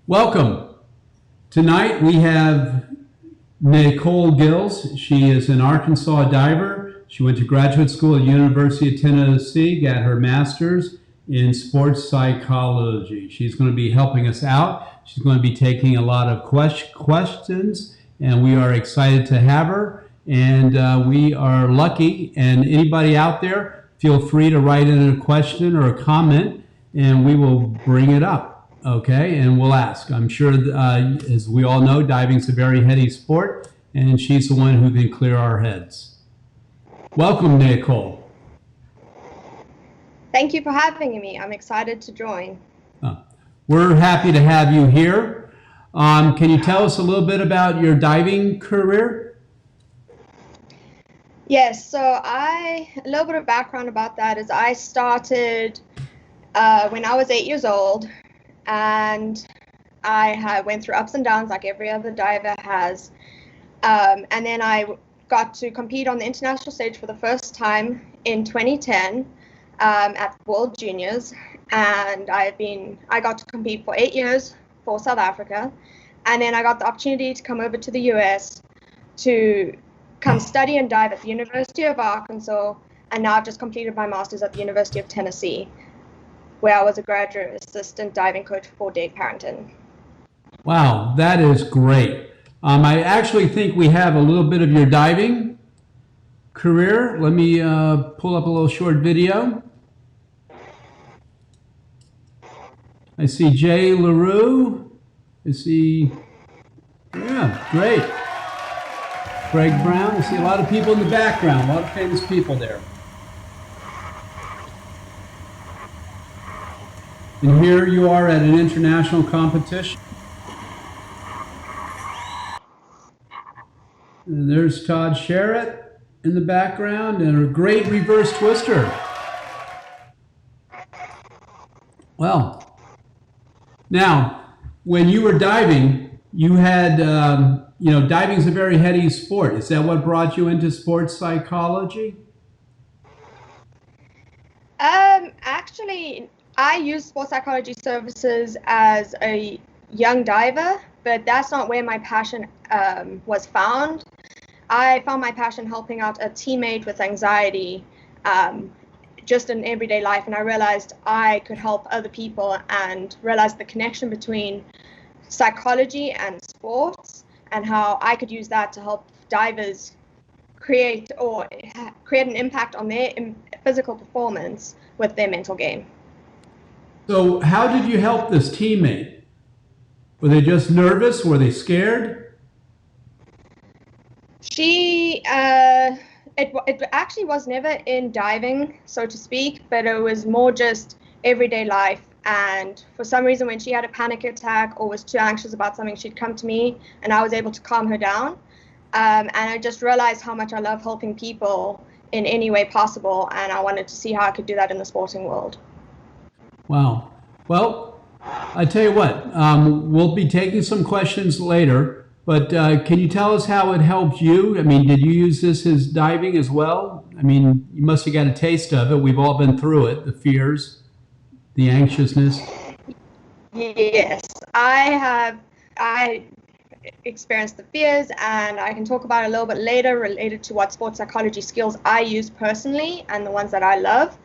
Welcome. Tonight we have Nicole Gills. She is an Arkansas diver. She went to graduate school at University of Tennessee, got her master's in sports psychology. She's going to be helping us out. She's going to be taking a lot of questions, and we are excited to have her. And we are lucky. And anybody out there, feel free to write in a question or a comment, and we will bring it up. Okay, and we'll ask. I'm sure, as we all know, diving's a very heady sport, and she's the one who can clear our heads. Welcome, Nicole. Thank you for having me. I'm excited to join. We're happy to have you here. Can you tell us a little bit about your diving career? Yes, so a little bit of background about that is I started when I was 8 years old. And I went through ups and downs like every other diver has. And then I got to compete on the international stage for the first time in 2010 at World Juniors. And I got to compete for 8 years for South Africa. And then I got the opportunity to come over to the US to come study and dive at the University of Arkansas. And now I've just completed my master's at the University of Tennessee, where I was a graduate assistant diving coach for Dave Parrington. Wow, that is great. I actually think we have a little bit of your diving career. Let me pull up a little short video. I see Jay LaRue. Yeah, great. Craig Brown. I see a lot of people in the background, a lot of famous people there. And here you are at an international competition. And there's Todd Sherritt in the background and a great reverse twister. Well, now, when you were diving, you had, diving is a very heady sport. Is that what brought you into sports psychology? Actually, I used sports psychology services as a young diver, but that's not where my passion was found. I found my passion helping out a teammate with anxiety just in everyday life, and I realized I could help other people and realized the connection between psychology and sports and how I could use that to help divers create an impact on their physical performance with their mental game. So how did you help this teammate? Were they just nervous? Were they scared? It actually was never in diving, so to speak, but it was more just everyday life. And for some reason, when she had a panic attack or was too anxious about something, she'd come to me and I was able to calm her down. And I just realized how much I love helping people in any way possible, and I wanted to see how I could do that in the sporting world. Wow. Well, I tell you what, we'll be taking some questions later, but can you tell us how it helped you? I mean, did you use this as diving as well? I mean, you must have got a taste of it. We've all been through it, the fears, the anxiousness. Yes, I experienced the fears, and I can talk about it a little bit later related to what sports psychology skills I use personally and the ones that I love.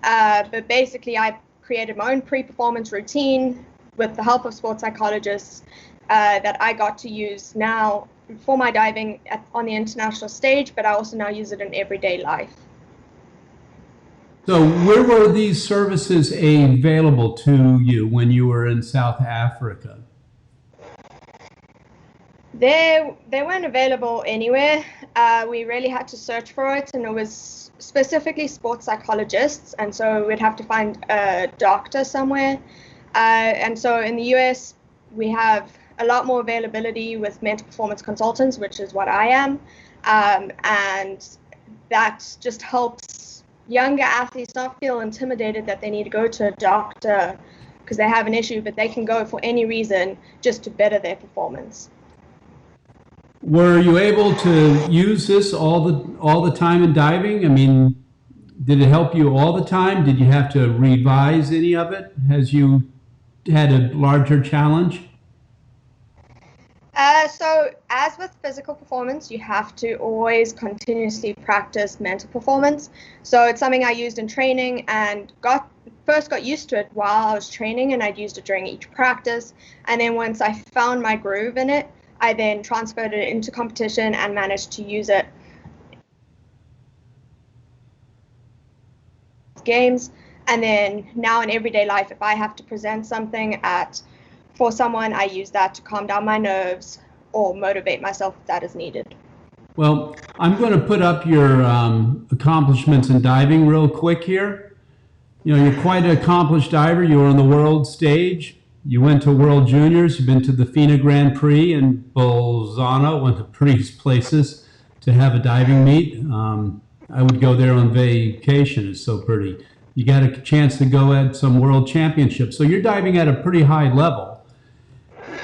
But basically, I created my own pre-performance routine with the help of sports psychologists that I got to use now for my diving on the international stage, but I also now use it in everyday life. So where were these services available to you when you were in South Africa? They weren't available anywhere. We really had to search for it, and it was specifically sports psychologists, and so we'd have to find a doctor somewhere. And so in the US, we have a lot more availability with mental performance consultants, which is what I am, and that just helps younger athletes not feel intimidated that they need to go to a doctor because they have an issue, but they can go for any reason just to better their performance. Were you able to use this all the time in diving? I mean, Did it help you all the time? Did you have to revise any of it as you had a larger challenge? So as with physical performance, you have to always continuously practice mental performance. So it's something I used in training and first got used to it while I was training, and I'd used it during each practice. And then once I found my groove in it, I then transferred it into competition and managed to use it in games. And then now in everyday life, if I have to present something for someone, I use that to calm down my nerves or motivate myself if that is needed. Well, I'm going to put up your accomplishments in diving real quick here. You know, you're quite an accomplished diver. You were on the world stage. You went to World Juniors. You've been to the FINA Grand Prix in Bolzano, one of the prettiest places to have a diving meet. I would go there on vacation. It's so pretty. You got a chance to go at some world championships. So you're diving at a pretty high level.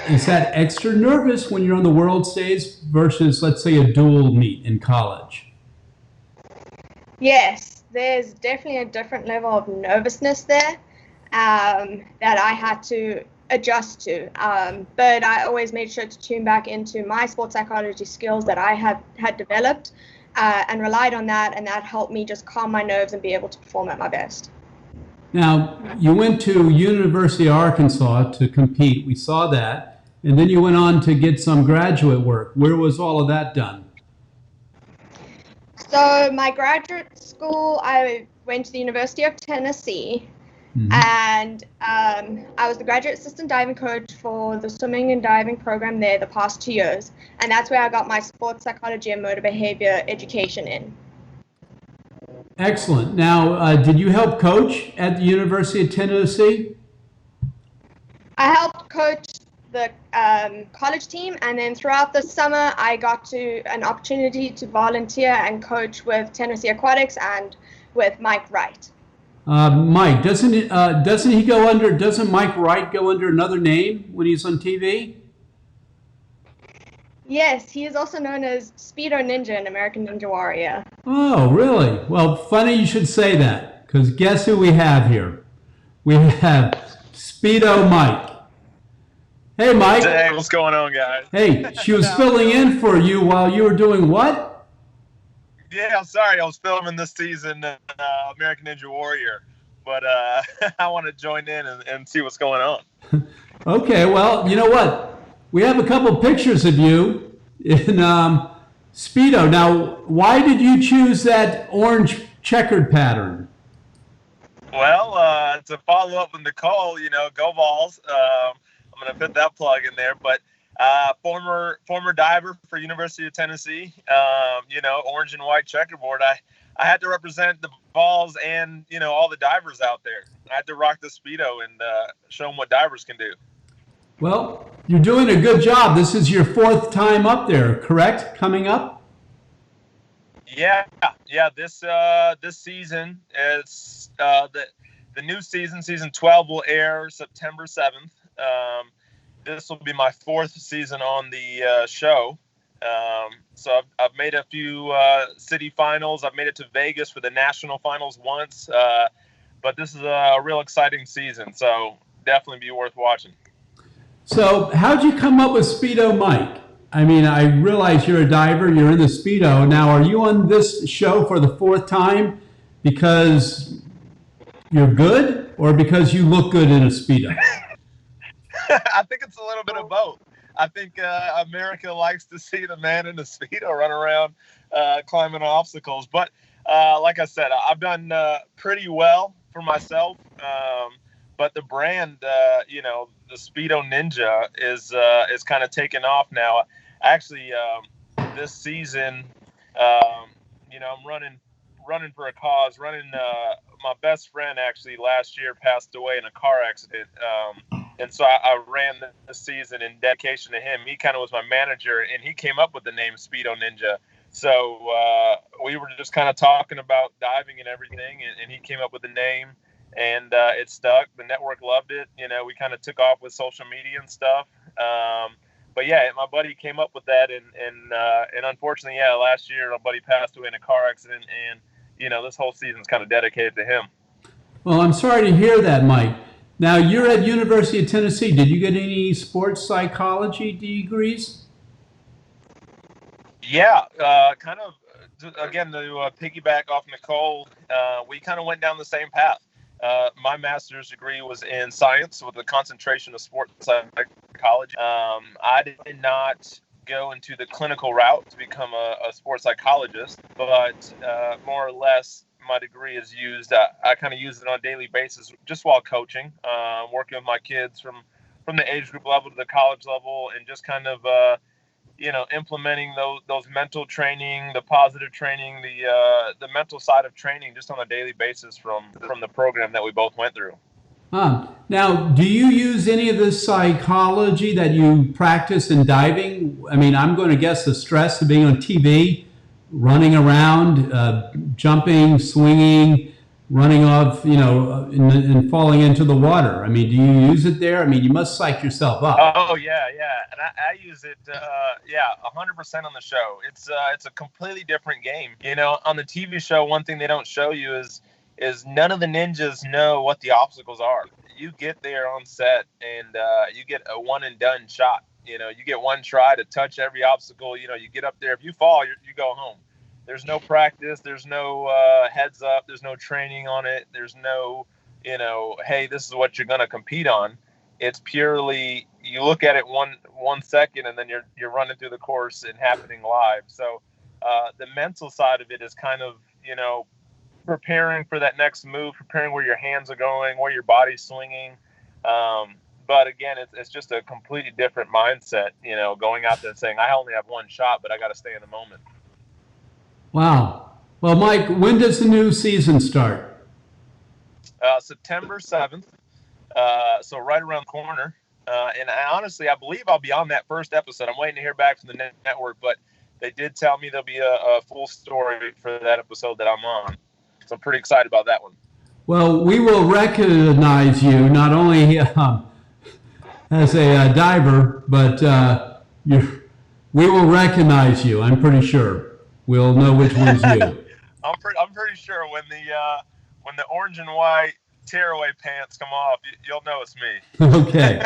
Is that extra nervous when you're on the world stage versus, let's say, a dual meet in college? Yes, there's definitely a different level of nervousness there that I had to adjust to. But I always made sure to tune back into my sports psychology skills that I had developed and relied on that, and that helped me just calm my nerves and be able to perform at my best. Now, you went to University of Arkansas to compete. We saw that. And then you went on to get some graduate work. Where was all of that done? So my graduate school, I went to the University of Tennessee, and I was the graduate assistant diving coach for the swimming and diving program there the past 2 years, and that's where I got my sports psychology and motor behavior education in. Excellent. Now, did you help coach at the University of Tennessee? I helped coach the college team, and then throughout the summer I got an opportunity to volunteer and coach with Tennessee Aquatics and with Mike Wright. Mike, doesn't Mike Wright go under another name when he's on TV? Yes, he is also known as Speedo Ninja in American Ninja Warrior. Oh, really? Well, funny you should say that, because guess who we have here? We have Speedo Mike. Hey, Mike. Hey, what's going on, guys? Hey, she was filling in for you while you were doing what? Yeah, I'm sorry. I was filming this season American Ninja Warrior, but I want to join in and see what's going on. Okay, well, you know what? We have a couple pictures of you in Speedo. Now, why did you choose that orange checkered pattern? Well, to follow up with Nicole, go Vols. I'm going to put that plug in there, but former diver for University of Tennessee, orange and white checkerboard. I had to represent the Vols and, all the divers out there. I had to rock the Speedo and show them what divers can do. Well, you're doing a good job. This is your fourth time up there, correct? Coming up? Yeah. This season is the new season. Season 12 will air September 7th. This will be my fourth season on the show. So I've made a few city finals. I've made it to Vegas for the national finals once. But this is a real exciting season. So definitely be worth watching. So how'd you come up with Speedo Mike? I mean, I realize you're a diver, you're in the Speedo. Now, are you on this show for the fourth time because you're good or because you look good in a Speedo? I think it's a little bit of both. I think America likes to see the man in the Speedo run around climbing obstacles. But like I said, I've done pretty well for myself. But the brand, the Speedo Ninja is kind of taken off now. Actually, this season, I'm running for a cause. My best friend actually last year passed away in a car accident. And so I ran this season in dedication to him. He kind of was my manager, and he came up with the name Speedo Ninja. So we were just kind of talking about diving and everything, and he came up with the name, and it stuck. The network loved it. We kind of took off with social media and stuff. But yeah, my buddy came up with that, and unfortunately, last year my buddy passed away in a car accident, and this whole season's kind of dedicated to him. Well, I'm sorry to hear that, Mike. Now, you're at University of Tennessee. Did you get any sports psychology degrees? Yeah, kind of, again, to piggyback off Nicole, we kind of went down the same path. My master's degree was in science with a concentration of sports psychology. I did not go into the clinical route to become a sports psychologist, but more or less my degree is used. I kind of use it on a daily basis just while coaching, working with my kids from the age group level to the college level, and just kind of implementing those mental training, the positive training, the mental side of training just on a daily basis from the program that we both went through. Now, do you use any of this psychology that you practice in diving? I mean, I'm going to guess the stress of being on TV, running around, jumping, swinging, running off, and falling into the water. I mean, do you use it there? I mean, you must psych yourself up. Oh yeah, and I use it, 100% on the show. It's a completely different game. On the TV show, one thing they don't show you is none of the ninjas know what the obstacles are. You get there on set and you get a one and done shot. You get one try to touch every obstacle. You get up there. If you fall, you go home. There's no practice. There's no heads up. There's no training on it. There's no, hey, this is what you're going to compete on. It's purely you look at it one second and then you're running through the course and happening live. So the mental side of it is kind of, preparing for that next move, preparing where your hands are going, where your body's swinging. But again, it's just a completely different mindset, going out there and saying, I only have one shot, but I got to stay in the moment. Wow. Well, Mike, when does the new season start? September 7th. So right around the corner. And I believe I'll be on that first episode. I'm waiting to hear back from the network, but they did tell me there'll be a full story for that episode that I'm on. So I'm pretty excited about that one. Well, we will recognize you not only as a diver, but we will recognize you. I'm pretty sure we'll know which one's you. I'm pretty sure when the orange and white tearaway pants come off, you'll know it's me. Okay.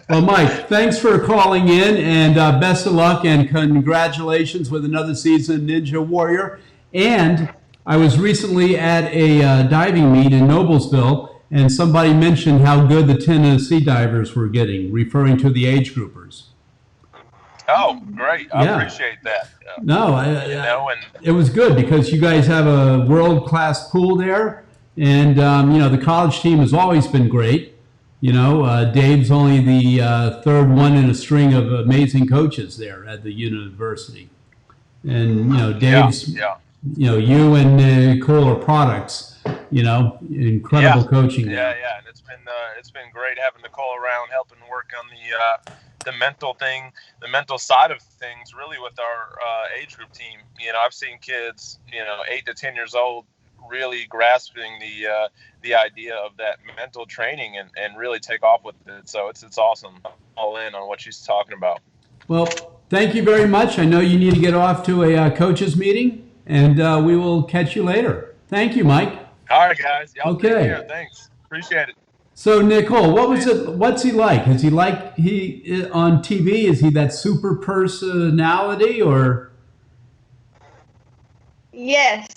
Well, Mike, thanks for calling in, and best of luck and congratulations with another season of Ninja Warrior. And I was recently at a diving meet in Noblesville, and somebody mentioned how good the Tennessee divers were getting, referring to the age groupers. Oh, great. I appreciate that. No, it was good because you guys have a world-class pool there, and, the college team has always been great. Dave's only the third one in a string of amazing coaches there at the university. And, Dave's... Yeah. You and Nicole are products, incredible coaching. Yeah, and it's been great having Nicole around, helping work on the mental thing, the mental side of things, really with our age group team. I've seen kids, 8 to 10 years old, really grasping the idea of that mental training and really take off with it. So it's awesome. All in on what she's talking about. Well, thank you very much. I know you need to get off to a coaches meeting. And we will catch you later. Thank you, Mike. All right, guys. Y'all okay. Take care. Thanks. Appreciate it. So, Nicole, what's he like? Is he like on TV? Is he that super personality or? Yes.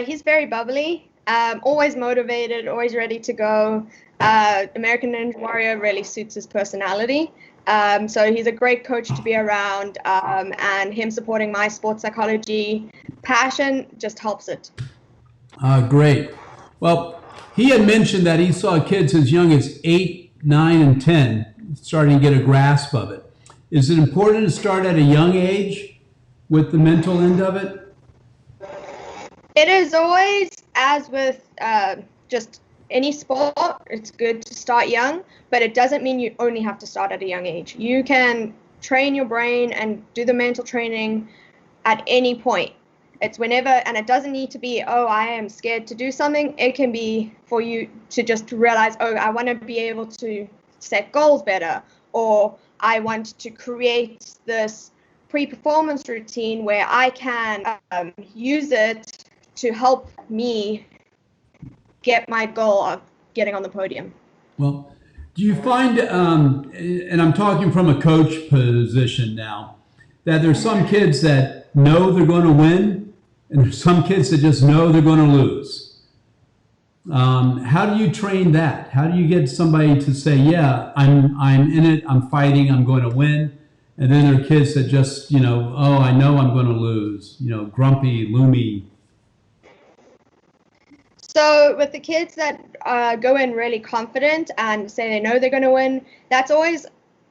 He's very bubbly, always motivated, always ready to go. American Ninja Warrior really suits his personality. So he's a great coach to be around, and him supporting my sports psychology passion just helps it. Great. Well, he had mentioned that he saw kids as young as 8, 9, and 10 starting to get a grasp of it. Is it important to start at a young age with the mental end of it? It is always, as with just any sport, it's good to start young, but it doesn't mean you only have to start at a young age. You can train your brain and do the mental training at any point. It's whenever, and it doesn't need to be, I am scared to do something. It can be for you to just realize, I want to be able to set goals better, or I want to create this pre-performance routine where I can use it to help me get my goal of getting on the podium. Well, do you find, and I'm talking from a coach position now, that there's some kids that know they're going to win, and there's some kids that just know they're going to lose? How do you train that? How do you get somebody to say, yeah, I'm in it, I'm fighting, I'm going to win? And then there are kids that just, oh, I know I'm going to lose, grumpy, loomy. So with the kids that go in really confident and say they know they're going to win, that's always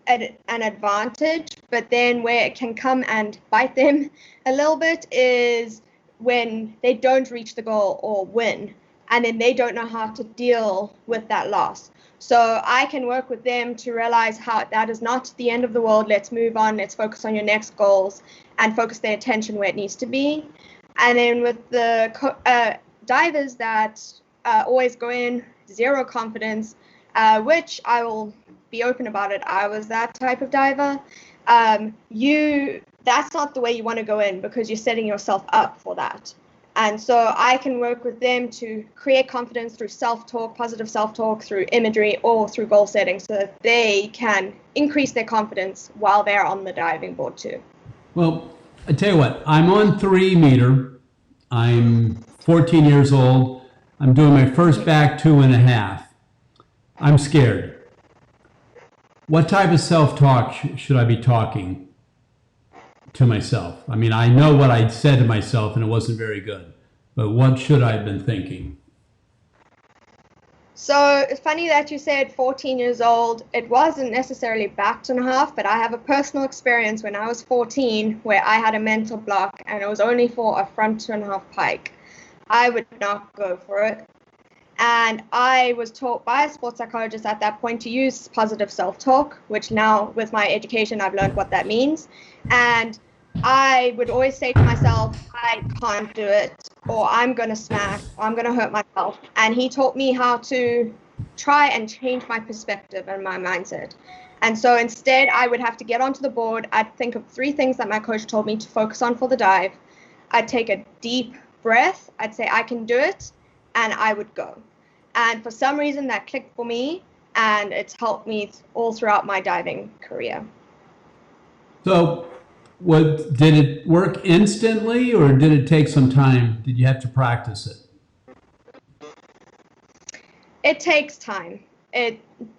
an advantage. But then where it can come and bite them a little bit is when they don't reach the goal or win, and then they don't know how to deal with that loss. So I can work with them to realize how that is not the end of the world. Let's move on. Let's focus on your next goals and focus their attention where it needs to be. And then with the divers that always go in zero confidence, which I will be open about it. I was that type of diver. That's not the way you want to go in, because you're setting yourself up for that. And so I can work with them to create confidence through self-talk, positive self-talk, through imagery, or through goal setting, so that they can increase their confidence while they're on the diving board too. Well, I tell you what, I'm on 3 meter. I'm 14 years old. I'm doing my first back 2.5. I'm scared. What type of self-talk should I be talking to myself? I mean, I know what I said to myself and it wasn't very good, but what should I have been thinking? So it's funny that you said 14 years old. It wasn't necessarily back 2.5, but I have a personal experience when I was 14 where I had a mental block, and it was only for a front 2.5 pike. I would not go for it. And I was taught by a sports psychologist at that point to use positive self-talk, which now with my education, I've learned what that means. And I would always say to myself, I can't do it, or I'm going to smash, or I'm going to hurt myself. And he taught me how to try and change my perspective and my mindset. And so instead, I would have to get onto the board. I'd think of 3 things that my coach told me to focus on for the dive. I'd take a deep breath. I'd say, I can do it. And I would go. And for some reason that clicked for me, and it's helped me all throughout my diving career. So did it work instantly, or did it take some time? Did you have to practice it? It takes time.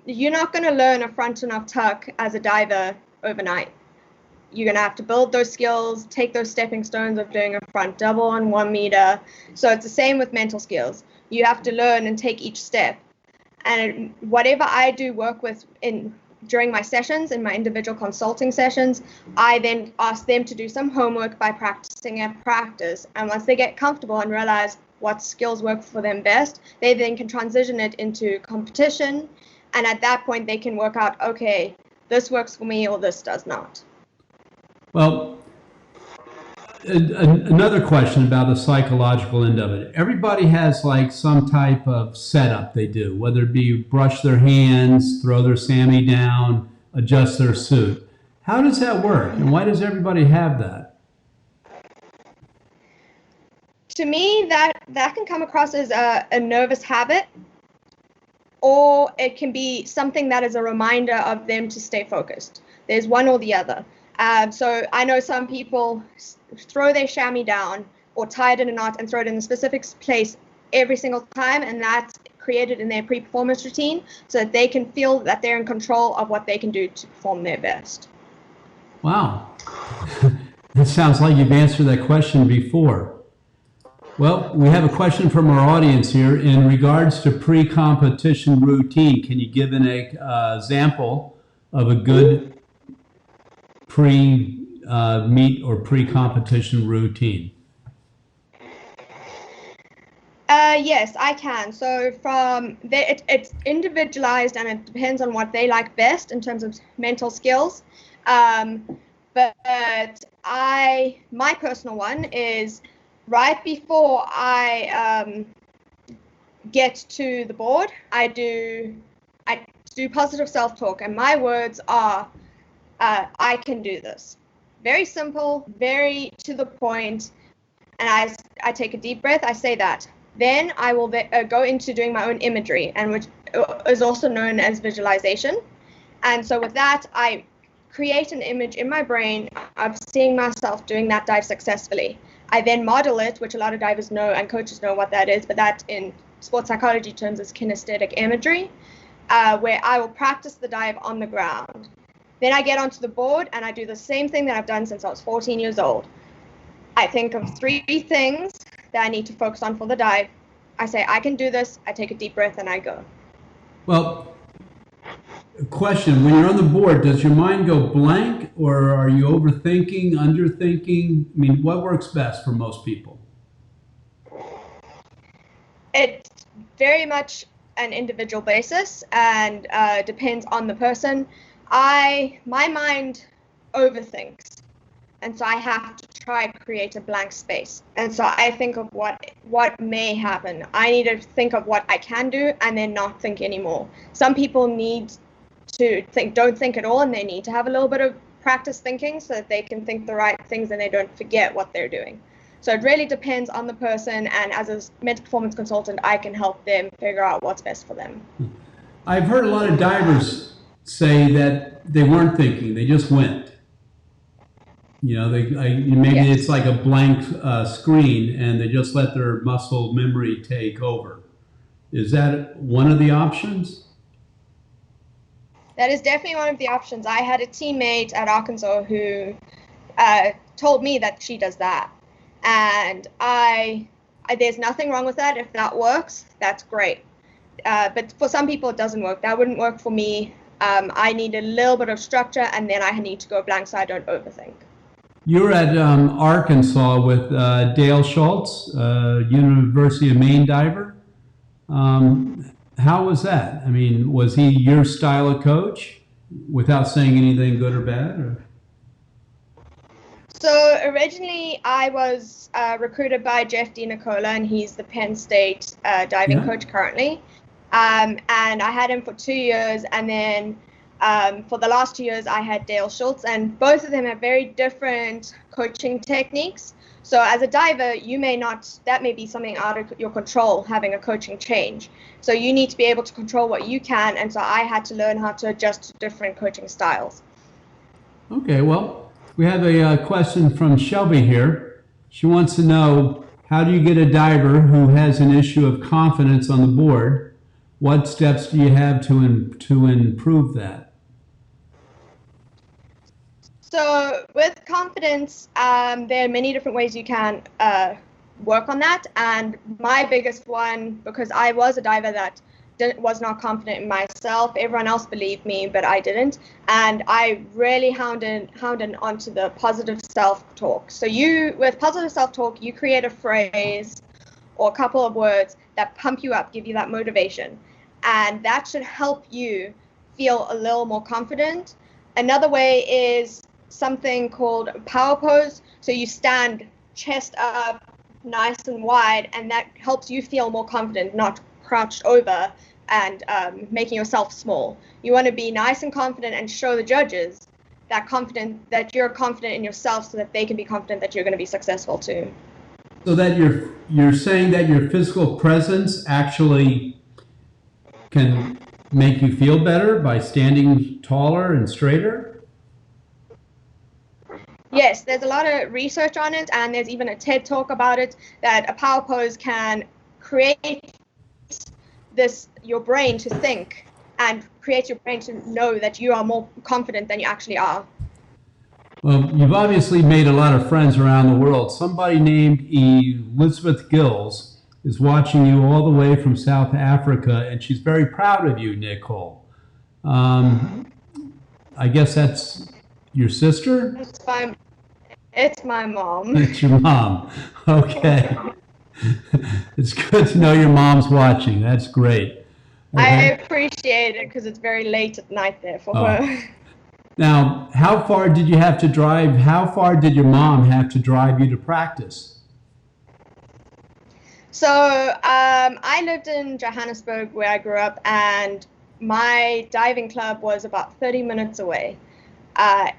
You're not going to learn a front and off tuck as a diver overnight. You're going to have to build those skills, take those stepping stones of doing a front double on 1 meter. So it's the same with mental skills. You have to learn and take each step. And whatever I do work with during my sessions, in my individual consulting sessions, I then ask them to do some homework by practicing at practice. And once they get comfortable and realize what skills work for them best, they then can transition it into competition. And at that point, they can work out, okay, this works for me or this does not. Well, another question about the psychological end of it. Everybody has like some type of setup they do, whether it be brush their hands, throw their Sammy down, adjust their suit. How does that work, and why does everybody have that? To me, that can come across as a nervous habit, or it can be something that is a reminder of them to stay focused. There's one or the other. So I know some people throw their chamois down or tie it in a knot and throw it in a specific place every single time, and that's created in their pre-performance routine so that they can feel that they're in control of what they can do to perform their best. Wow. It sounds like you've answered that question before. Well, we have a question from our audience here. In regards to pre-competition routine, can you give an example of a good pre-meet or pre-competition routine? Yes, I can. So it's individualized, and it depends on what they like best in terms of mental skills. But my personal one is right before I get to the board, I do positive self-talk, and my words are, I can do this. Very simple, very to the point. and I take a deep breath. I say that. Then I will go into doing my own imagery, and which is also known as visualization. And so with that, I create an image in my brain of seeing myself doing that dive successfully. I then model it, which a lot of divers know and coaches know what that is, but that in sports psychology terms is kinesthetic imagery, where I will practice the dive on the ground. Then I get onto the board and I do the same thing that I've done since I was 14 years old. I think of 3 things that I need to focus on for the dive. I say, I can do this. I take a deep breath and I go. Well, question, when you're on the board, does your mind go blank, or are you overthinking, underthinking? I mean, what works best for most people? It's very much an individual basis and depends on the person. My mind overthinks, and so I have to try to create a blank space. And so I think of what may happen. I need to think of what I can do and then not think anymore. Some people need to don't think at all, and they need to have a little bit of practice thinking so that they can think the right things and they don't forget what they're doing. So it really depends on the person, and as a mental performance consultant, I can help them figure out what's best for them. I've heard a lot of divers say that they weren't thinking, they just went. You know, maybe Yes. It's like a blank screen and they just let their muscle memory take over. Is that one of the options? That is definitely one of the options. I had a teammate at Arkansas who told me that she does that. And there's nothing wrong with that. If that works, that's great. But for some people, it doesn't work. That wouldn't work for me. I need a little bit of structure, and then I need to go blank so I don't overthink. You were at Arkansas with Dale Schultz, University of Maine diver. How was that? I mean, was he your style of coach, without saying anything good or bad? Or? So originally I was recruited by Jeff DiNicola, and he's the Penn State diving coach currently. And I had him for 2 years, and then for the last 2 years I had Dale Schultz, and both of them have very different coaching techniques. So as a diver, that may be something out of your control, having a coaching change. So you need to be able to control what you can, and so I had to learn how to adjust to different coaching styles. Okay, well, we have a question from Shelby here. She wants to know, how do you get a diver who has an issue of confidence on the board? What steps do you have to improve that? So with confidence, there are many different ways you can work on that. And my biggest one, because I was a diver that was not confident in myself, everyone else believed me, but I didn't. And I really hounded onto the positive self-talk. So with positive self-talk, you create a phrase or a couple of words that pump you up, give you that motivation. And that should help you feel a little more confident. Another way is something called power pose. So you stand chest up, nice and wide, and that helps you feel more confident, not crouched over and making yourself small. You want to be nice and confident and show the judges that you're confident in yourself, so that they can be confident that you're going to be successful too. So that you're saying that your physical presence actually can make you feel better by standing taller and straighter? Yes, there's a lot of research on it, and there's even a TED talk about it, that a power pose can create your brain to think and create your brain to know that you are more confident than you actually are. Well, you've obviously made a lot of friends around the world. Somebody named Elizabeth Gills is watching you all the way from South Africa, and she's very proud of you, Nicole. I guess that's your sister? It's my mom. It's your mom. Okay. It's good to know your mom's watching. That's great. Okay. I appreciate it, because it's very late at night there for her. Now, how far did you have to drive? How far did your mom have to drive you to practice? So I lived in Johannesburg, where I grew up, and my diving club was about 30 minutes away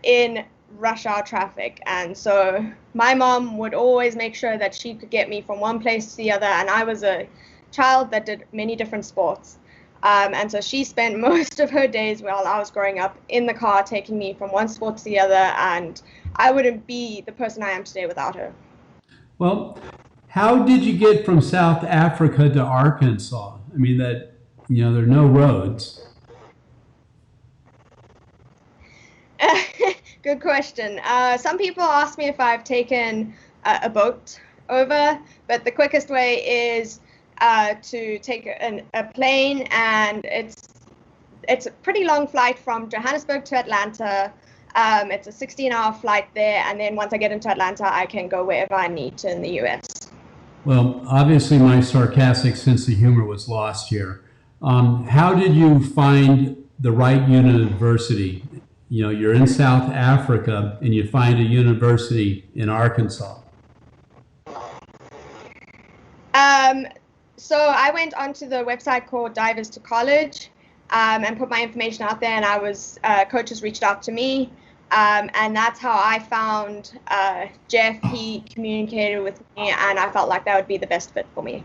in rush hour traffic. And so my mom would always make sure that she could get me from one place to the other, and I was a child that did many different sports. And so she spent most of her days while I was growing up in the car taking me from one sport to the other, and I wouldn't be the person I am today without her. Well, how did you get from South Africa to Arkansas? I mean, there are no roads. Good question. Some people ask me if I've taken a boat over, but the quickest way is to take a plane, and it's a pretty long flight from Johannesburg to Atlanta. It's a 16-hour flight there, and then once I get into Atlanta, I can go wherever I need to in the U.S. Well, obviously my sarcastic sense of humor was lost here. How did you find the right university? You're in South Africa and you find a university in Arkansas. So I went onto the website called Divers to College and put my information out there, and coaches reached out to me. And that's how I found Jeff. He communicated with me, and I felt like that would be the best fit for me.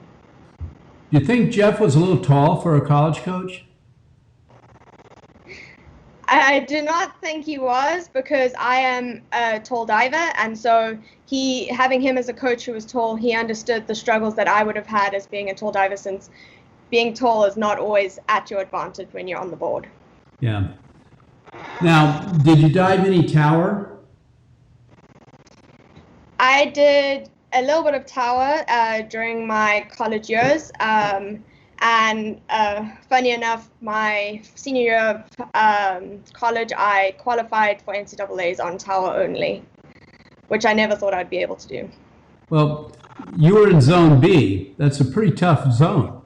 Do you think Jeff was a little tall for a college coach? I do not think he was, because I am a tall diver, and so having him as a coach who was tall, he understood the struggles that I would have had as being a tall diver, since being tall is not always at your advantage when you're on the board. Yeah. Now, did you dive any tower? I did a little bit of tower during my college years. And funny enough, my senior year of college, I qualified for NCAAs on tower only, which I never thought I'd be able to do. Well, you were in Zone B. That's a pretty tough zone.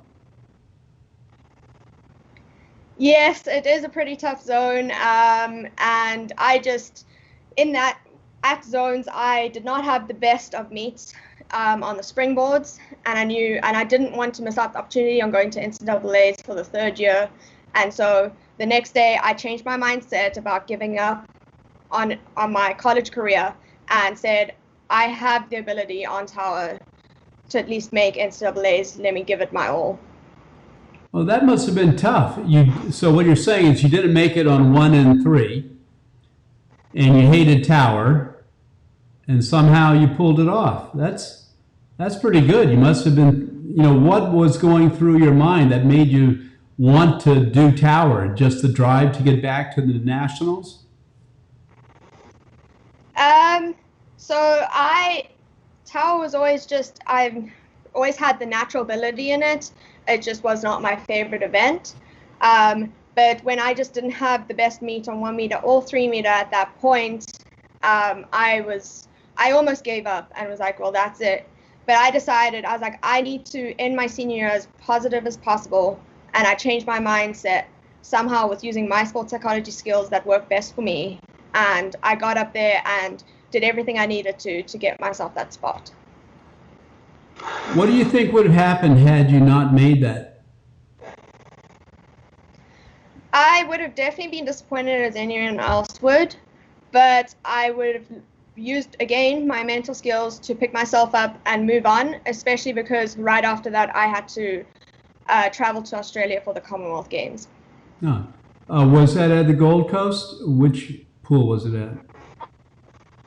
Yes, it is a pretty tough zone. And I just, at zones, I did not have the best of meets on the springboards, and I didn't want to miss out the opportunity on going to NCAAs for the third year. And so the next day I changed my mindset about giving up on my college career and said, I have the ability on tower to at least make NCAAs. Let me give it my all. Well, that must have been tough. So what you're saying is you didn't make it on 1 and 3, and you hated tower, and somehow you pulled it off. That's pretty good. You must have been, what was going through your mind that made you want to do tower? Just the drive to get back to the nationals? Tower was always I've always had the natural ability in it. It just was not my favorite event. But when I just didn't have the best meet on 1 meter or 3 meter at that point, I almost gave up and was like, well, that's it. But I decided, I was like, I need to end my senior year as positive as possible. And I changed my mindset somehow with using my sports psychology skills that work best for me. And I got up there and did everything I needed to get myself that spot. What do you think would have happened had you not made that? I would have definitely been disappointed as anyone else would, but I would have used, again, my mental skills to pick myself up and move on, especially because right after that I had to travel to Australia for the Commonwealth Games. Was that at the Gold Coast? Which pool was it at?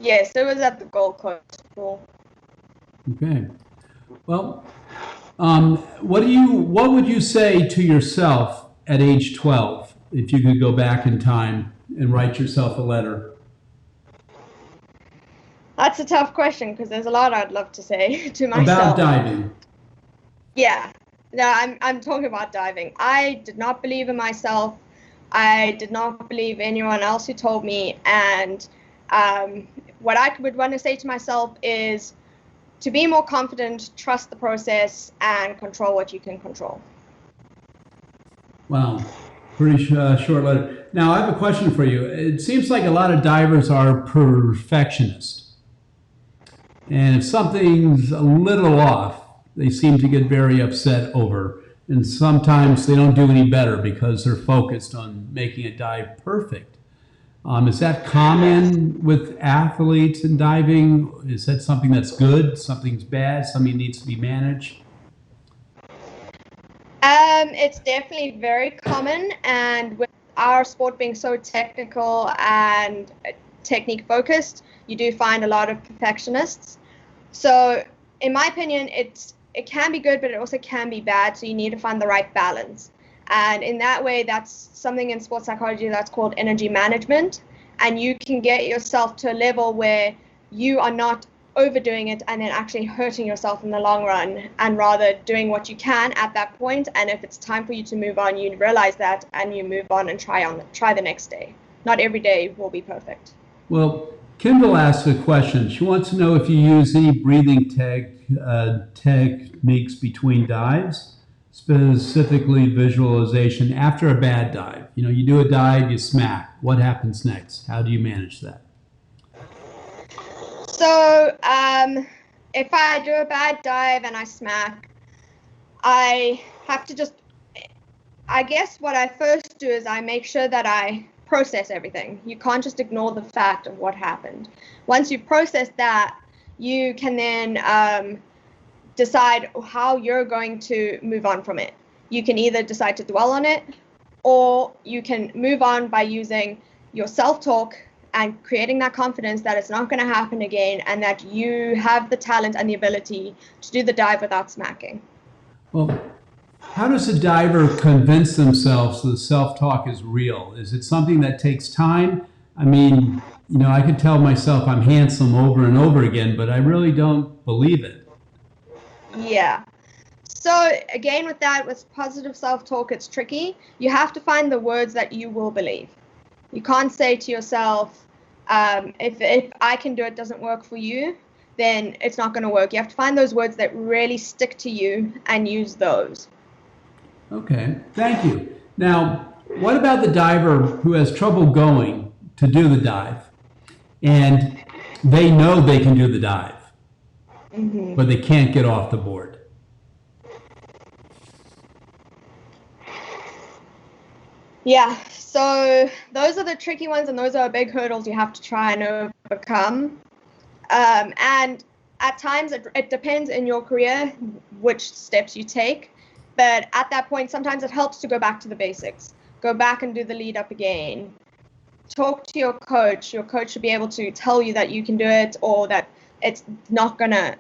Yes, it was at the Gold Coast pool. Okay. Well, what would you say to yourself at age 12 if you could go back in time and write yourself a letter? That's a tough question because there's a lot I'd love to say to myself. About diving. Yeah. No, I'm talking about diving. I did not believe in myself. I did not believe anyone else who told me. And what I would want to say to myself is to be more confident, trust the process, and control what you can control. Wow. Pretty short letter. Now, I have a question for you. It seems like a lot of divers are perfectionists. And if something's a little off, they seem to get very upset over. And sometimes they don't do any better because they're focused on making a dive perfect. Is that common with athletes in diving? Is that something that's good, something's bad, something needs to be managed? It's definitely very common, and with our sport being so technical and technique focused, you do find a lot of perfectionists. So in my opinion, it can be good, but it also can be bad. So you need to find the right balance. And in that way, that's something in sports psychology that's called energy management. And you can get yourself to a level where you are not overdoing it and then actually hurting yourself in the long run, and rather doing what you can at that point. And if it's time for you to move on, you realize that and you move on and try the next day. Not every day will be perfect. Well, Kendall asked a question. She wants to know if you use any breathing techniques between dives, specifically visualization after a bad dive. You know, you do a dive, you smack. What happens next? How do you manage that? So if I do a bad dive and I smack, I have to just, I guess what I first do is I make sure that I process everything. You can't just ignore the fact of what happened. Once you've processed that, you can then decide how you're going to move on from it. You can either decide to dwell on it, or you can move on by using your self-talk and creating that confidence that it's not going to happen again, and that you have the talent and the ability to do the dive without smacking. Well, how does a diver convince themselves that self-talk is real? Is it something that takes time? I mean, you know, I could tell myself I'm handsome over and over again, but I really don't believe it. Yeah. So again, with positive self-talk, it's tricky. You have to find the words that you will believe. You can't say to yourself, if I can do it doesn't work for you, then it's not going to work. You have to find those words that really stick to you and use those. Okay, thank you. Now, what about the diver who has trouble going to do the dive, and they know they can do the dive, but they can't get off the board? Yeah, so those are the tricky ones, and those are big hurdles you have to try and overcome. And at times, it depends in your career which steps you take. But at that point, sometimes it helps to go back to the basics. Go back and do the lead up again. Talk to your coach. Your coach should be able to tell you that you can do it, or that it's not gonna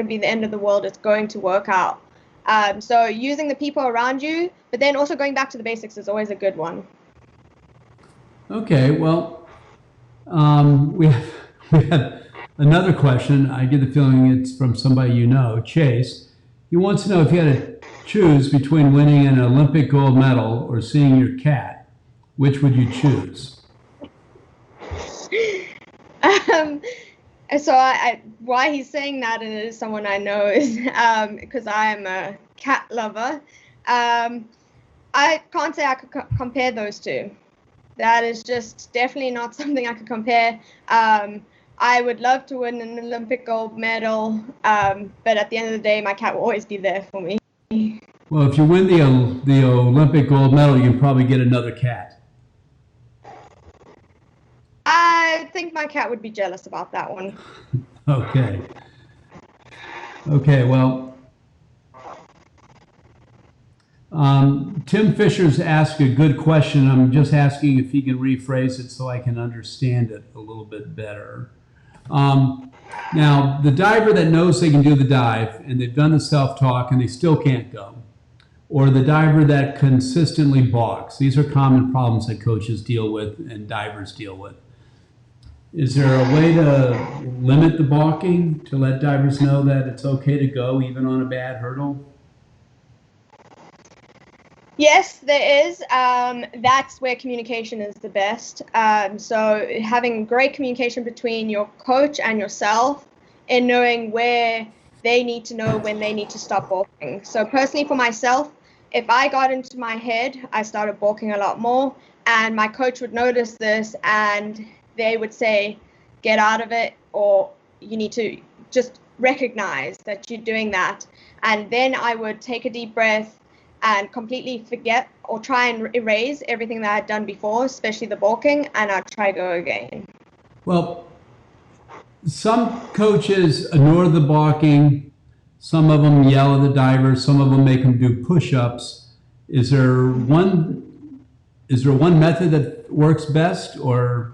be the end of the world. It's going to work out. So using the people around you, but then also going back to the basics is always a good one. Okay, well, we have another question. I get the feeling it's from somebody you know, Chase. He wants to know if you had to choose between winning an Olympic gold medal or seeing your cat, which would you choose? So why he's saying that is someone I know is because I am a cat lover. I can't say I could compare those two. That is just definitely not something I could compare. I would love to win an Olympic gold medal, but at the end of the day, my cat will always be there for me. Well, if you win the Olympic gold medal, you can probably get another cat. I think my cat would be jealous about that one. Okay. Okay, well, Tim Fisher's asked a good question. I'm just asking if he can rephrase it so I can understand it a little bit better. Now, the diver that knows they can do the dive and they've done the self-talk and they still can't go, or the diver that consistently balks. These are common problems that coaches deal with and divers deal with. Is there a way to limit the balking to let divers know that it's okay to go even on a bad hurdle? Yes, there is. That's where communication is the best. So having great communication between your coach and yourself, and knowing where they need to know when they need to stop balking. So personally for myself, if I got into my head, I started balking a lot more, and my coach would notice this and they would say, get out of it, or you need to just recognize that you're doing that. And then I would take a deep breath and completely forget or try and erase everything that I had done before, especially the balking, and I'd try to go again. Well, some coaches ignore the balking. Some of them yell at the divers. Some of them make them do push-ups. Is there one method that works best, or?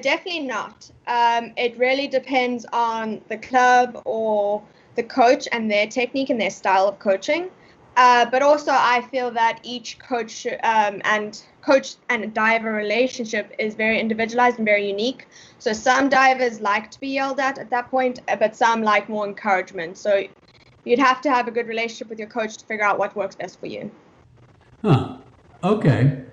Definitely not. It really depends on the club or the coach and their technique and their style of coaching. But also, I feel that each coach and diver relationship is very individualized and very unique. So some divers like to be yelled at that point, but some like more encouragement. So you'd have to have a good relationship with your coach to figure out what works best for you. Huh. Okay.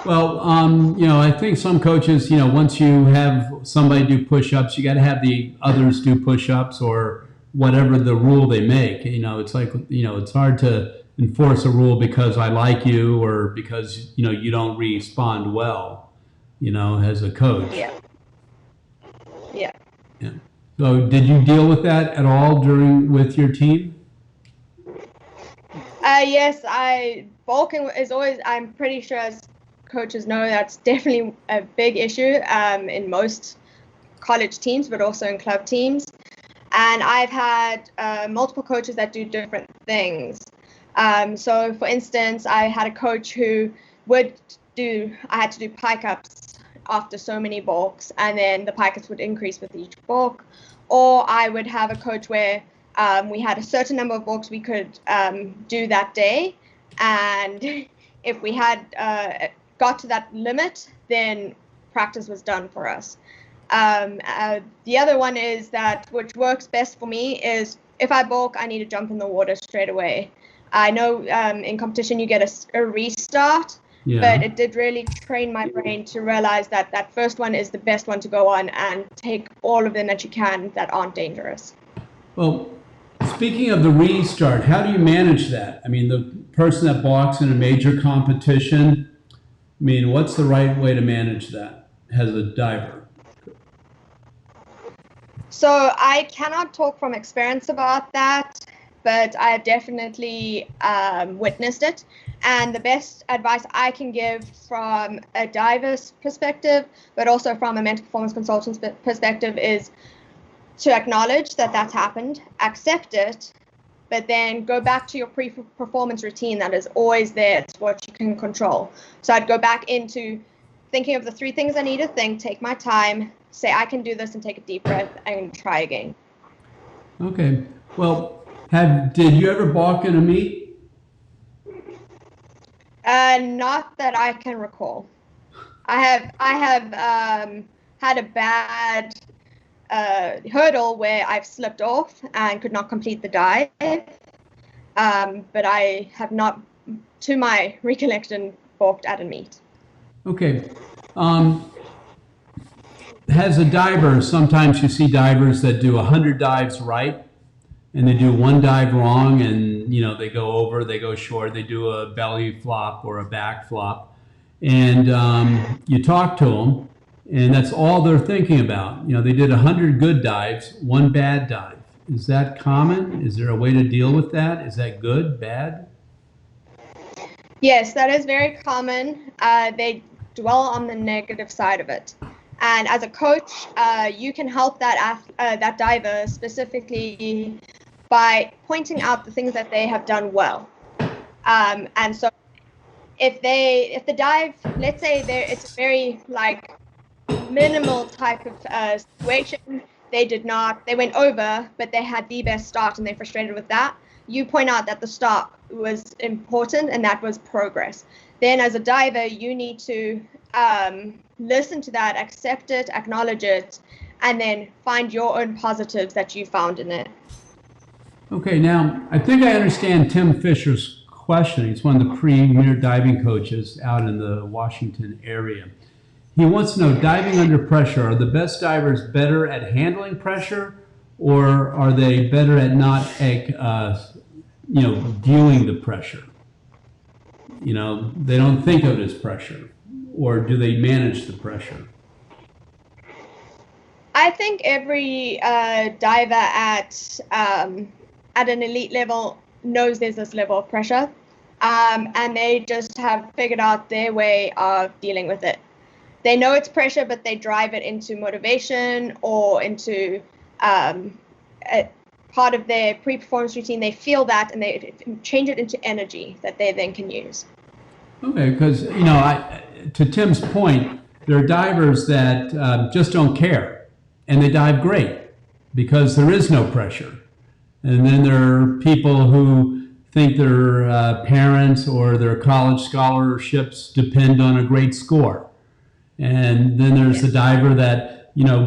Well, I think some coaches, once you have somebody do push-ups, you got to have the others do push-ups or whatever the rule they make. It's like, it's hard to enforce a rule because I like you or because, you don't respond well, as a coach. Yeah. Yeah. Yeah. So did you deal with that at all with your team? Yes, balking is always, I'm pretty sure as coaches know, that's definitely a big issue in most college teams, but also in club teams. And I've had multiple coaches that do different things. So for instance, I had a coach who I had to do pike ups after so many balks, and then the pike ups would increase with each balk. Or I would have a coach where we had a certain number of balks we could do that day, and if we had got to that limit, then practice was done for us. The other one is that, which works best for me, is if I balk, I need to jump in the water straight away. I know in competition you get a restart, Yeah. but it did really train my brain to realize that that first one is the best one to go on and take all of them that you can that aren't dangerous. Well, speaking of the restart, how do you manage that? I mean, the person that balks in a major competition, what's the right way to manage that as a diver? So I cannot talk from experience about that, but I have definitely witnessed it. And the best advice I can give from a diver's perspective, but also from a mental performance consultant's perspective, is to acknowledge that that's happened, accept it, but then go back to your pre-performance routine that is always there. It's what you can control. So I'd go back into thinking of the 3 things I need to think, take my time, say I can do this, and take a deep breath and try again. Okay. Well, did you ever balk in a meet? Not that I can recall. I have had a bad hurdle where I've slipped off and could not complete the dive, but I have not, to my recollection, balked at a meet. Okay. As a diver, sometimes you see divers that do 100 dives right, and they do 1 dive wrong, and they go over, they go short, they do a belly flop or a back flop, and you talk to them, and that's all they're thinking about. They did 100 good dives, 1 bad dive. Is that common? Is there a way to deal with that? Is that good, bad? Yes, that is very common. They dwell on the negative side of it. And as a coach, you can help that diver specifically by pointing out the things that they have done well. And so if the dive, let's say it's a very minimal type of situation, they went over, but they had the best start and they're frustrated with that, you point out that the start was important and that was progress. Then as a diver, you need to listen to that, accept it, acknowledge it, and then find your own positives that you found in it. Okay, now I think I understand Tim Fisher's question. He's one of the premier diving coaches out in the Washington area. He wants to know, diving under pressure, are the best divers better at handling pressure, or are they better at not viewing the pressure? They don't think of it as pressure, or do they manage the pressure? I think every diver at at an elite level knows there's this level of pressure, and they just have figured out their way of dealing with it. They know it's pressure, but they drive it into motivation or into a part of their pre-performance routine. They feel that, and they change it into energy that they then can use. Okay, because, to Tim's point, there are divers that just don't care, and they dive great because there is no pressure. And then there are people who think their parents or their college scholarships depend on a great score. And then there's the diver that,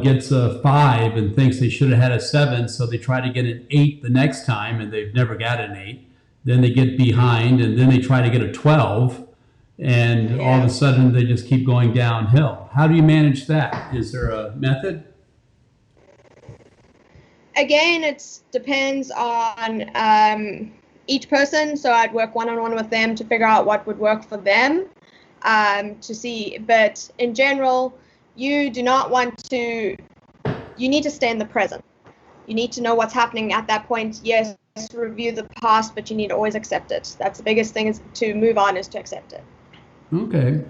gets a 5 and thinks they should have had a 7, so they try to get an 8 the next time, and they've never got an 8. Then they get behind, and then they try to get a 12, and all of a sudden they just keep going downhill. How do you manage that? Is there a method? Again, it depends on each person. So I'd work one-on-one with them to figure out what would work for them, to see. But in general, you do not want to, you need to stay in the present. You need to know what's happening at that point. Yes, review the past, but you need to always accept it. That's the biggest thing, is to move on, is to accept it. Okay.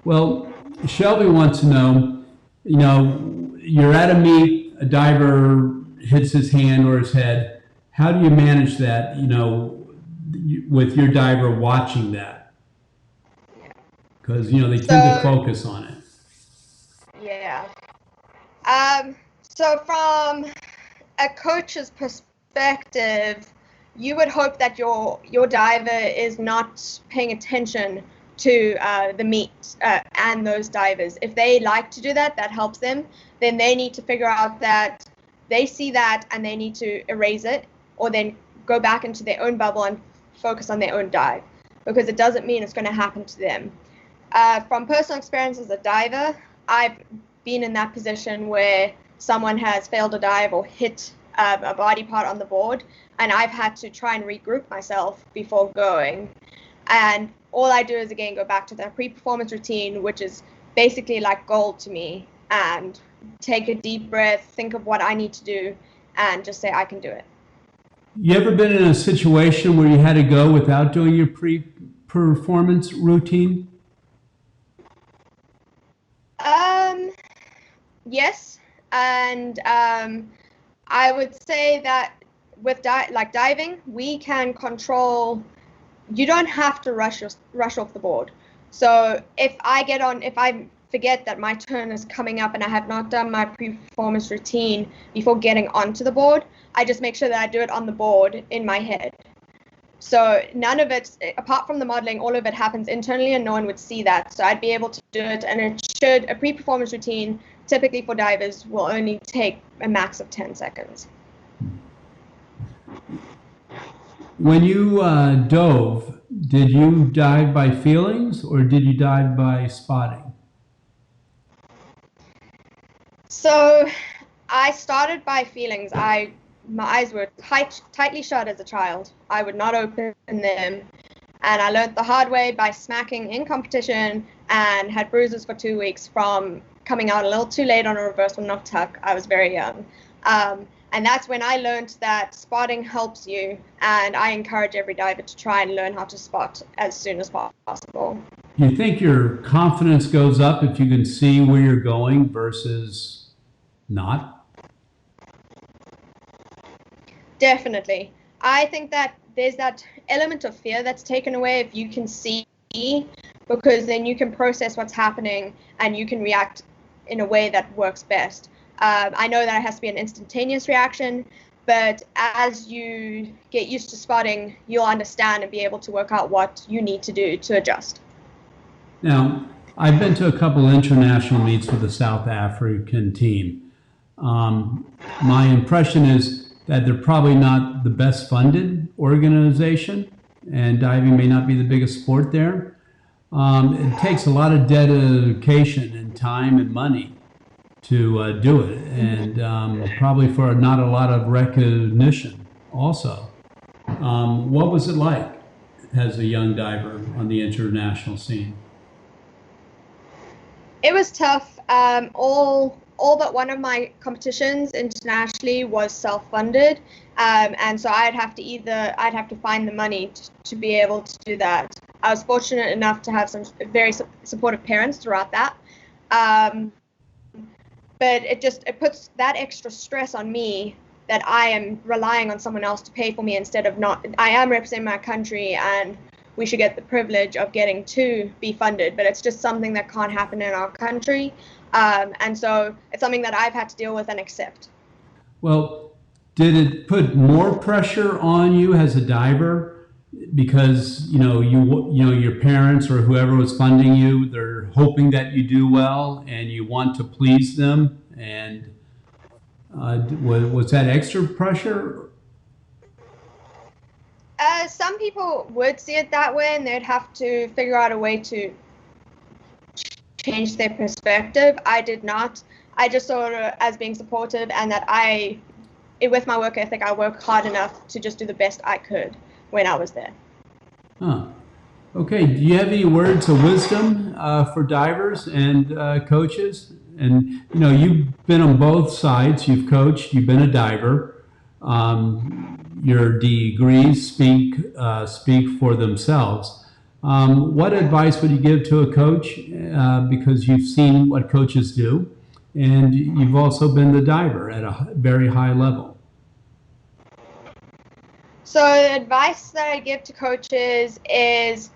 Well, Shelby wants to know, you're at a meet, a diver hits his hand or his head. How do you manage that, with your diver watching that? Because, they tend to focus on it. Yeah. So from a coach's perspective, you would hope that your diver is not paying attention to the meet and those divers. If they like to do that, that helps them. Then they need to figure out that they see that and they need to erase it, or then go back into their own bubble and focus on their own dive, because it doesn't mean it's going to happen to them. From personal experience as a diver, I've been in that position where someone has failed a dive or hit a body part on the board, and I've had to try and regroup myself before going. And all I do is, again, go back to the pre-performance routine, which is basically like gold to me, and take a deep breath, think of what I need to do, and just say, I can do it. You ever been in a situation where you had to go without doing your pre-performance routine? Yes, and I would say that with diving, we can control. You don't have to rush off the board. So if I forget that my turn is coming up and I have not done my pre-performance routine before getting onto the board, I just make sure that I do it on the board in my head. So none of it, apart from the modeling, all of it happens internally, and no one would see that. So I'd be able to do it, and a pre-performance routine, typically for divers, will only take a max of 10 seconds. When you dove, did you dive by feelings or did you dive by spotting? So I started by feelings. My eyes were tightly shut as a child. I would not open them. And I learned the hard way by smacking in competition, and had bruises for 2 weeks from coming out a little too late on a reverse one-off tuck. I was very young. And that's when I learned that spotting helps you. And I encourage every diver to try and learn how to spot as soon as possible. Do you think your confidence goes up if you can see where you're going versus not? Definitely. I think that there's that element of fear that's taken away if you can see, because then you can process what's happening and you can react in a way that works best. I know that it has to be an instantaneous reaction, but as you get used to spotting, you'll understand and be able to work out what you need to do to adjust. Now, I've been to a couple international meets with the South African team. My impression is that they're probably not the best funded organization, and diving may not be the biggest sport there. It takes a lot of dedication and time and money to do it, and probably for not a lot of recognition also. What was it like as a young diver on the international scene? It was tough. All all but one of my competitions internationally was self-funded, and so I'd have to find the money to be able to do that. I was fortunate enough to have some very supportive parents throughout that, but it puts that extra stress on me that I am relying on someone else to pay for me instead of not. I am representing my country, and we should get the privilege of getting to be funded, but it's just something that can't happen in our country. And so it's something that I've had to deal with and accept. Well, did it put more pressure on you as a diver? Because your parents or whoever was funding you, they're hoping that you do well and you want to please them. And was that extra pressure? Some people would see it that way, and they'd have to figure out a way to change their perspective. I did not. I just saw it as being supportive, and that with my work ethic, I worked hard enough to just do the best I could when I was there. Huh. Okay. Do you have any words of wisdom for divers and coaches? And you've been on both sides. You've coached. You've been a diver. Your degrees speak for themselves. What advice would you give to a coach? Because you've seen what coaches do, and you've also been the diver at a very high level. So the advice that I give to coaches is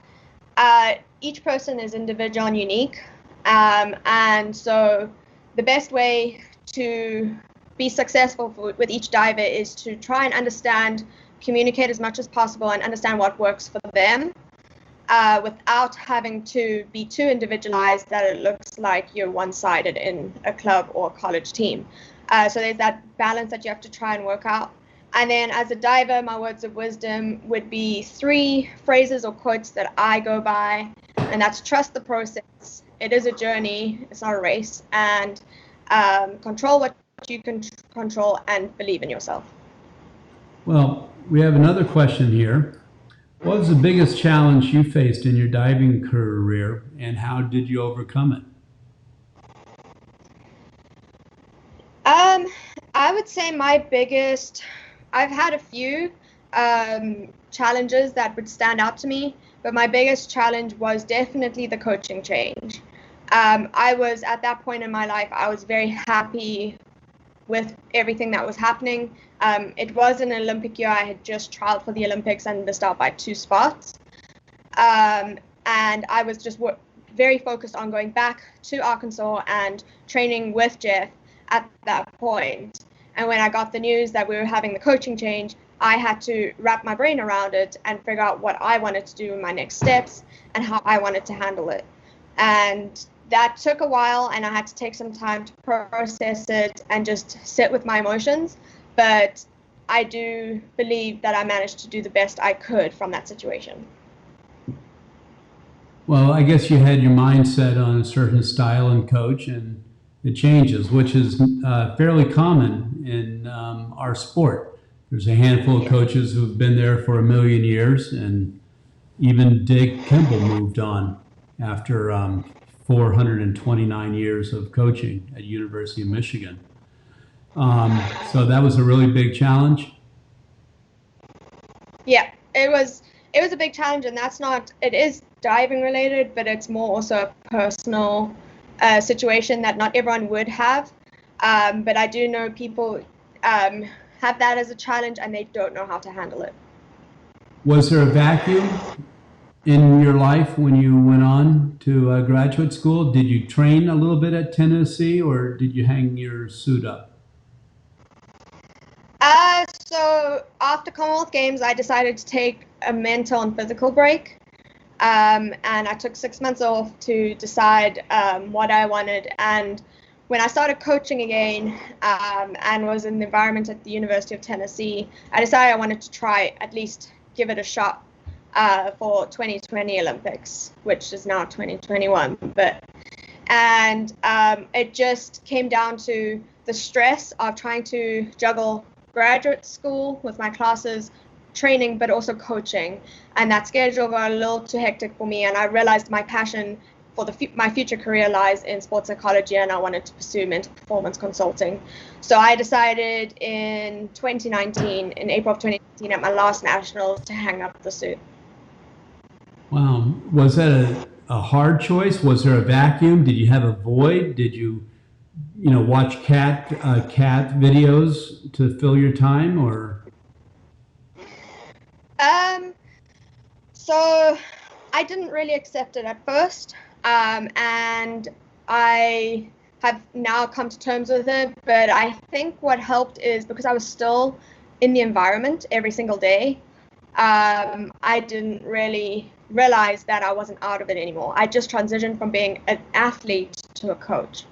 each person is individual and unique. And so the best way to be successful with each diver is to try and understand, communicate as much as possible, and understand what works for them without having to be too individualized that it looks like you're one-sided in a club or college team. So there's that balance that you have to try and work out. And then as a diver, my words of wisdom would be 3 phrases or quotes that I go by, and that's trust the process. It is a journey, it's not a race, and control what you can control and believe in yourself. Well, we have another question here. What was the biggest challenge you faced in your diving career, and how did you overcome it? I would say I've had a few challenges that would stand out to me, but my biggest challenge was definitely the coaching change. I was at that point in my life, I was very happy with everything that was happening. It was an Olympic year. I had just trialed for the Olympics and missed out by 2 spots. And I was just very focused on going back to Arkansas and training with Jeff at that point. And when I got the news that we were having the coaching change, I had to wrap my brain around it and figure out what I wanted to do in my next steps and how I wanted to handle it. And that took a while, and I had to take some time to process it and just sit with my emotions. But I do believe that I managed to do the best I could from that situation. Well, I guess you had your mindset on a certain style and coach, and it changes, which is fairly common in our sport. There's a handful of coaches who've been there for 1,000,000 years, and even Dick Kimball moved on after 429 years of coaching at University of Michigan. So that was a really big challenge. Yeah, it was a big challenge, and it is diving related, but it's more also a personal situation that not everyone would have. But I do know people have that as a challenge, and they don't know how to handle it. Was there a vacuum in your life when you went on to graduate school? Did you train a little bit at Tennessee, or did you hang your suit up? So after Commonwealth Games, I decided to take a mental and physical break. And I took 6 months off to decide what I wanted. And when I started coaching again and was in the environment at the University of Tennessee, I decided I wanted to try at least give it a shot for 2020 Olympics, which is now 2021. And it just came down to the stress of trying to juggle graduate school with my classes, training, but also coaching. And that schedule got a little too hectic for me, and I realized my passion my future career lies in sports psychology, and I wanted to pursue mental performance consulting. So I decided in April of 2019, at my last national, to hang up the suit. Wow. Was that a hard choice? Was there a vacuum? Did you have a void? Did you watch cat videos to fill your time, or? So I didn't really accept it at first, and I have now come to terms with it. But I think what helped is because I was still in the environment every single day, I didn't really realize that I wasn't out of it anymore. I just transitioned from being an athlete to a coach.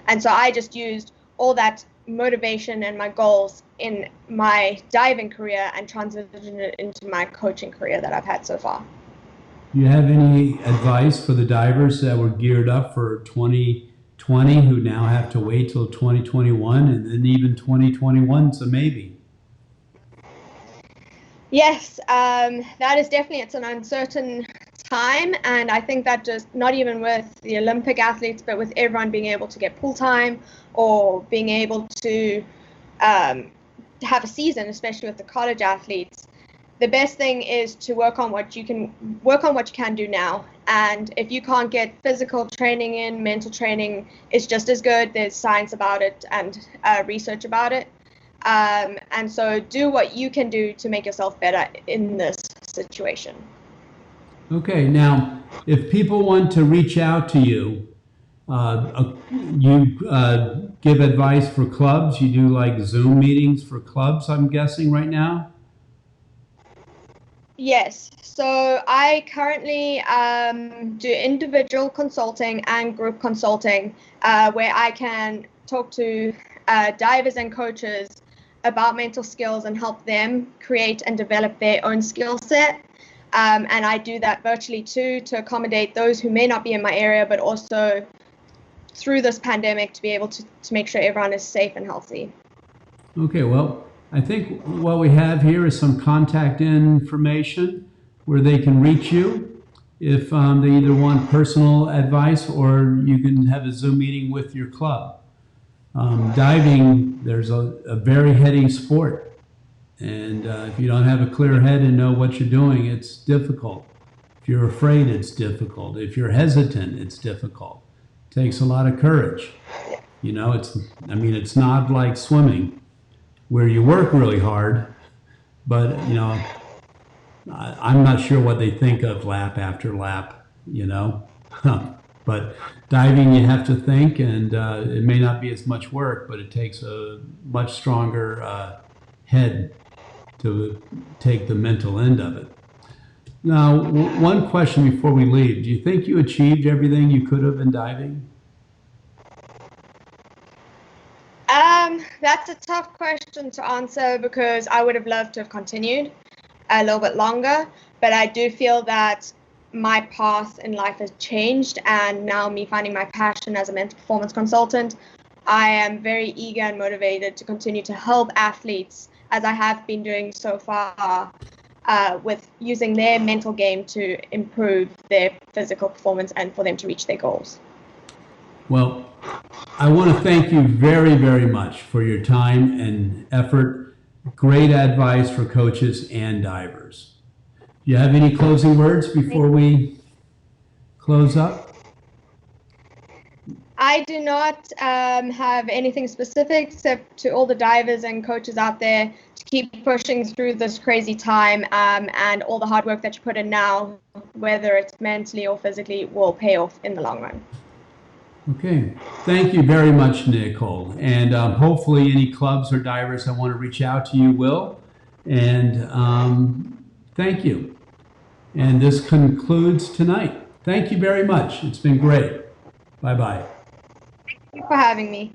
And so I just used all that motivation and my goals in my diving career and transitioned it into my coaching career that I've had so far. Do you have any advice for the divers that were geared up for 2020 who now have to wait till 2021 and then even 2021? So maybe. Yes, that is definitely, it's an uncertain time, and I think that just not even with the Olympic athletes, but with everyone being able to get pool time or being able to have a season, especially with the college athletes, the best thing is to work on what you can do now. And if you can't get physical training in, mental training is just as good. There's science about it and research about it. And so do what you can do to make yourself better in this situation. Okay, now, if people want to reach out to you, you give advice for clubs. You do like Zoom meetings for clubs, I'm guessing, right now? Yes, so I currently do individual consulting and group consulting, where I can talk to divers and coaches about mental skills and help them create and develop their own skill set. And I do that virtually too, to accommodate those who may not be in my area, but also through this pandemic to be able to make sure everyone is safe and healthy. Okay, well, I think what we have here is some contact information where they can reach you if they either want personal advice or you can have a Zoom meeting with your club. Diving, there's a very heady sport. And if you don't have a clear head and know what you're doing, it's difficult. If you're afraid, it's difficult. If you're hesitant, it's difficult. It takes a lot of courage. It's not like swimming where you work really hard, but, I'm not sure what they think of lap after lap, But diving, you have to think, and it may not be as much work, but it takes a much stronger head to take the mental end of it. Now, one question before we leave. Do you think you achieved everything you could have in diving? That's a tough question to answer because I would have loved to have continued a little bit longer, but I do feel that my path in life has changed, and now me finding my passion as a mental performance consultant, I am very eager and motivated to continue to help athletes, as I have been doing so far, with using their mental game to improve their physical performance and for them to reach their goals. Well, I want to thank you very, very much for your time and effort. Great advice for coaches and divers. Do you have any closing words before we close up? I do not have anything specific except to all the divers and coaches out there to keep pushing through this crazy time, and all the hard work that you put in now, whether it's mentally or physically, will pay off in the long run. Okay, thank you very much, Nicole. And hopefully any clubs or divers that want to reach out to you will. And thank you. And this concludes tonight. Thank you very much. It's been great. Bye-bye. Thank you for having me.